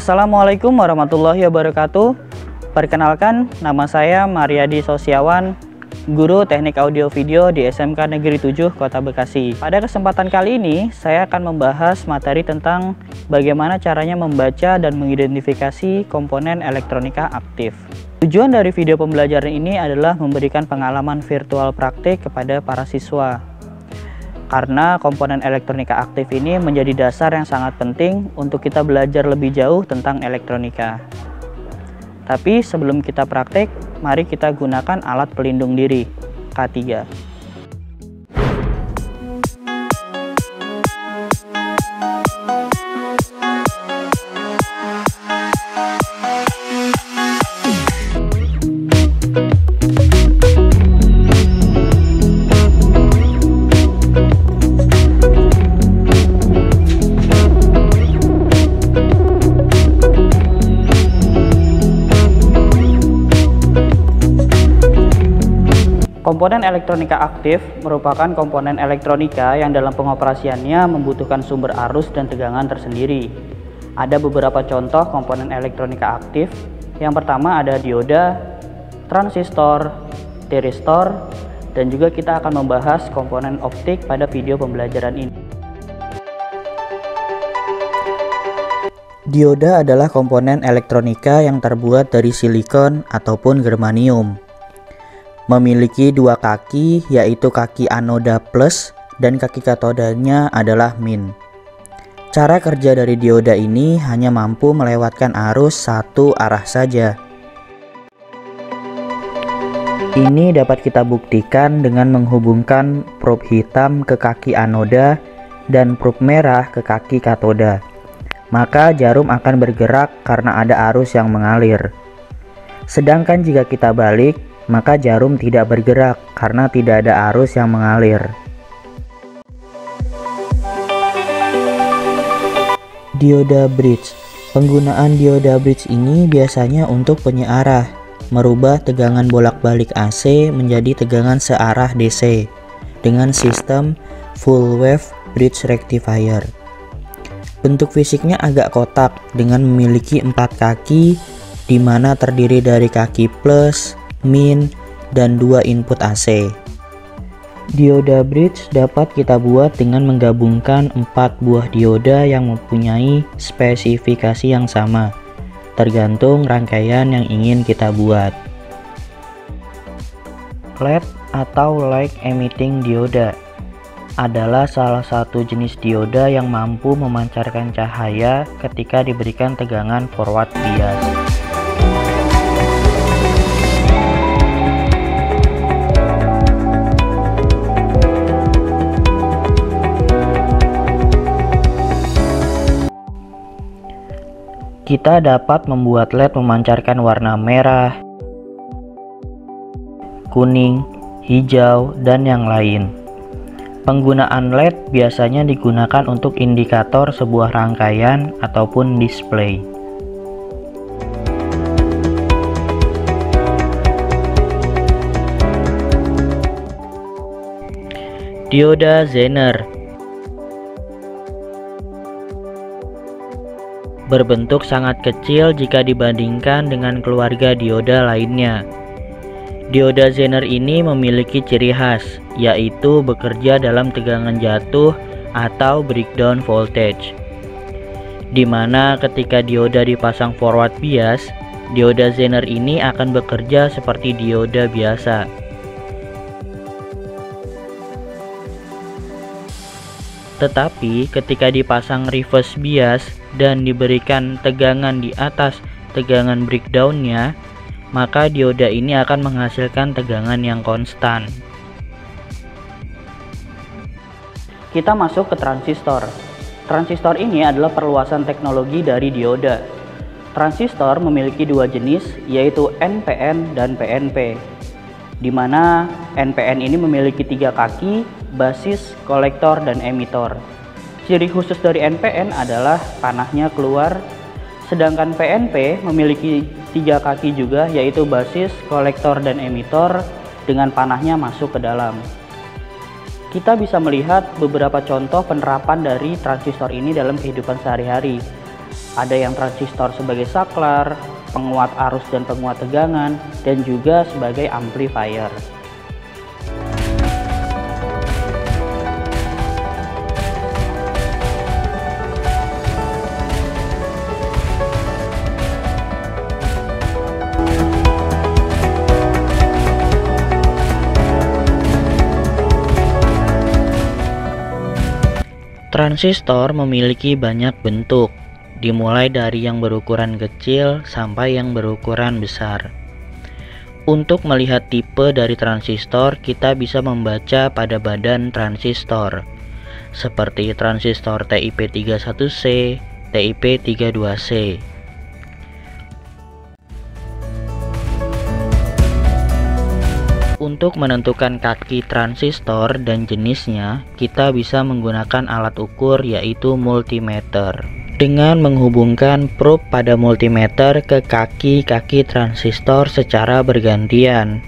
Assalamualaikum warahmatullahi wabarakatuh. Perkenalkan, nama saya Mariadi Sosiawan, Guru Teknik Audio Video di SMK Negeri 7 Kota Bekasi. Pada kesempatan kali ini, saya akan membahas materi tentang bagaimana caranya membaca dan mengidentifikasi komponen elektronika aktif. Tujuan dari video pembelajaran ini adalah memberikan pengalaman virtual praktik kepada para siswa. Karena komponen elektronika aktif ini menjadi dasar yang sangat penting untuk kita belajar lebih jauh tentang elektronika. Tapi sebelum kita praktik, mari kita gunakan alat pelindung diri K3. Komponen elektronika aktif merupakan komponen elektronika yang dalam pengoperasiannya membutuhkan sumber arus dan tegangan tersendiri. Ada beberapa contoh komponen elektronika aktif. Yang pertama ada dioda, transistor, tiristor, dan juga kita akan membahas komponen optik pada video pembelajaran ini. Dioda adalah komponen elektronika yang terbuat dari silikon ataupun germanium. Memiliki dua kaki, yaitu kaki anoda plus dan kaki katodanya adalah min. Cara kerja dari dioda ini hanya mampu melewatkan arus satu arah saja. Ini dapat kita buktikan dengan menghubungkan probe hitam ke kaki anoda dan probe merah ke kaki katoda. Maka jarum akan bergerak karena ada arus yang mengalir. Sedangkan jika kita balik, maka jarum tidak bergerak karena tidak ada arus yang mengalir. Dioda bridge. Penggunaan dioda bridge ini biasanya untuk penyearah, merubah tegangan bolak-balik AC menjadi tegangan searah DC dengan sistem full wave bridge rectifier. Bentuk fisiknya agak kotak dengan memiliki 4 kaki, di mana terdiri dari kaki plus, min, dan 2 input AC. Dioda bridge dapat kita buat dengan menggabungkan 4 buah dioda yang mempunyai spesifikasi yang sama, tergantung rangkaian yang ingin kita buat. LED atau light emitting dioda adalah salah satu jenis dioda yang mampu memancarkan cahaya ketika diberikan tegangan forward bias. Kita dapat membuat LED memancarkan warna merah, kuning, hijau, dan yang lain. Penggunaan LED biasanya digunakan untuk indikator sebuah rangkaian ataupun display. Dioda Zener berbentuk sangat kecil jika dibandingkan dengan keluarga dioda lainnya. Dioda Zener ini memiliki ciri khas, yaitu bekerja dalam tegangan jatuh atau breakdown voltage, di mana ketika dioda dipasang forward bias, dioda Zener ini akan bekerja seperti dioda biasa. Tetapi ketika dipasang reverse bias dan diberikan tegangan di atas tegangan breakdownnya, maka dioda ini akan menghasilkan tegangan yang konstan. Kita masuk ke transistor. Transistor ini adalah perluasan teknologi dari dioda. Transistor memiliki dua jenis, yaitu NPN dan PNP, di mana NPN ini memiliki 3 kaki, basis, kolektor, dan emitor. Ciri khusus dari NPN adalah panahnya keluar, sedangkan PNP memiliki 3 kaki juga, yaitu basis, kolektor, dan emitor dengan panahnya masuk ke dalam. Kita bisa melihat beberapa contoh penerapan dari transistor ini dalam kehidupan sehari-hari. Ada yang transistor sebagai saklar, penguat arus dan penguat tegangan, dan juga sebagai amplifier. Transistor memiliki banyak bentuk, dimulai dari yang berukuran kecil sampai yang berukuran besar. Untuk melihat tipe dari transistor, kita bisa membaca pada badan transistor, seperti transistor TIP31C, TIP32C. Untuk menentukan kaki transistor dan jenisnya, kita bisa menggunakan alat ukur yaitu multimeter. Dengan menghubungkan probe pada multimeter ke kaki-kaki transistor secara bergantian,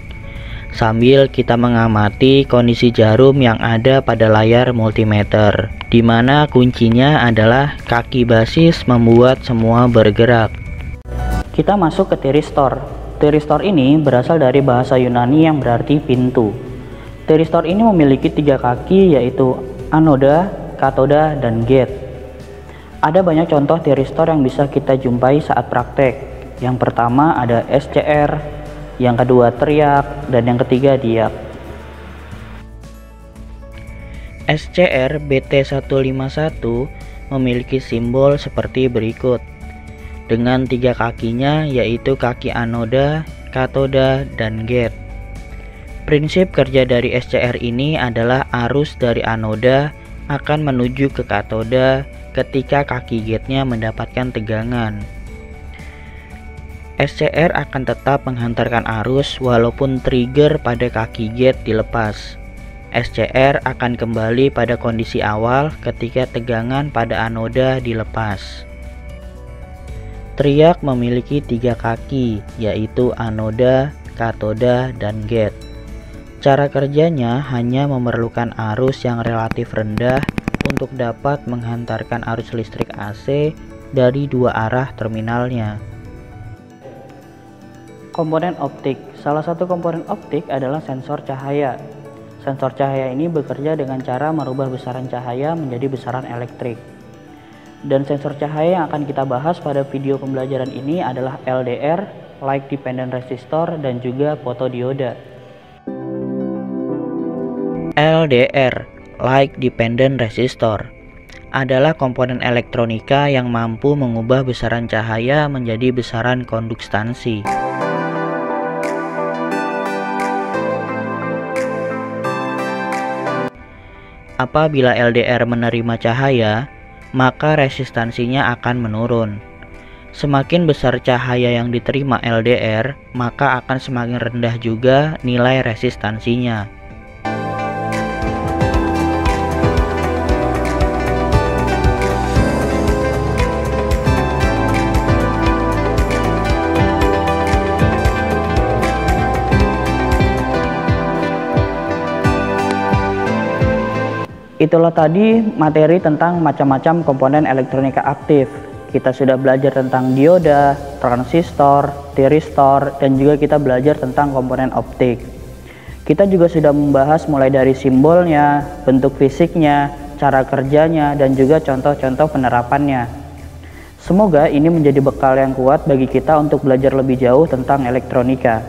sambil kita mengamati kondisi jarum yang ada pada layar multimeter, di mana kuncinya adalah kaki basis membuat semua bergerak. Kita masuk ke tiristor. Tiristor ini berasal dari bahasa Yunani yang berarti pintu. Tiristor ini memiliki 3 kaki, yaitu anoda, katoda, dan gate. Ada banyak contoh tiristor yang bisa kita jumpai saat praktek. Yang pertama ada SCR, yang kedua teriak, dan yang ketiga diap. SCR BT151 memiliki simbol seperti berikut, dengan 3 kakinya, yaitu kaki anoda, katoda, dan gate. Prinsip kerja dari SCR ini adalah arus dari anoda akan menuju ke katoda ketika kaki gate-nya mendapatkan tegangan. SCR akan tetap menghantarkan arus walaupun trigger pada kaki gate dilepas. SCR akan kembali pada kondisi awal ketika tegangan pada anoda dilepas. Teriak memiliki 3 kaki, yaitu anoda, katoda, dan gate. Cara kerjanya hanya memerlukan arus yang relatif rendah untuk dapat menghantarkan arus listrik AC dari 2 arah terminalnya. Komponen optik. Salah satu komponen optik adalah sensor cahaya. Sensor cahaya ini bekerja dengan cara merubah besaran cahaya menjadi besaran elektrik. Dan sensor cahaya yang akan kita bahas pada video pembelajaran ini adalah LDR, Light Dependent Resistor, dan juga fotodioda. LDR, Light Dependent Resistor, adalah komponen elektronika yang mampu mengubah besaran cahaya menjadi besaran kondukstansi. Apabila LDR menerima cahaya, maka resistansinya akan menurun. Semakin besar cahaya yang diterima LDR, maka akan semakin rendah juga nilai resistansinya. Itulah tadi materi tentang macam-macam komponen elektronika aktif. Kita sudah belajar tentang dioda, transistor, tiristor, dan juga kita belajar tentang komponen optik. Kita juga sudah membahas mulai dari simbolnya, bentuk fisiknya, cara kerjanya, dan juga contoh-contoh penerapannya. Semoga ini menjadi bekal yang kuat bagi kita untuk belajar lebih jauh tentang elektronika.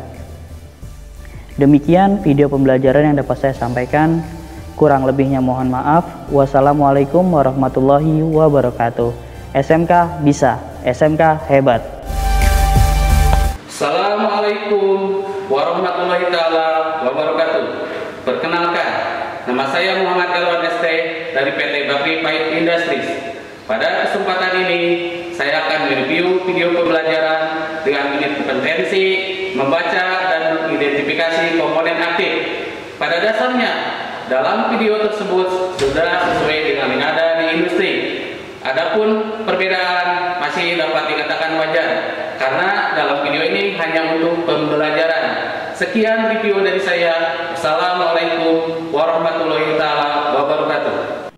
Demikian video pembelajaran yang dapat saya sampaikan. Kurang lebihnya mohon maaf. Wassalamualaikum warahmatullahi wabarakatuh. SMK bisa, SMK hebat. Assalamualaikum warahmatullahi wabarakatuh. Perkenalkan, nama saya Muhammad Elwan ST dari PT Bakri Pahit Industries. Pada kesempatan ini, saya akan mereview video pembelajaran dengan unit kompetensi, membaca dan mengidentifikasi komponen aktif. Pada dasarnya, dalam video tersebut sudah sesuai dengan yang ada di industri. Adapun perbedaan masih dapat dikatakan wajar karena dalam video ini hanya untuk pembelajaran. Sekian review dari saya. Assalamualaikum warahmatullahi wabarakatuh.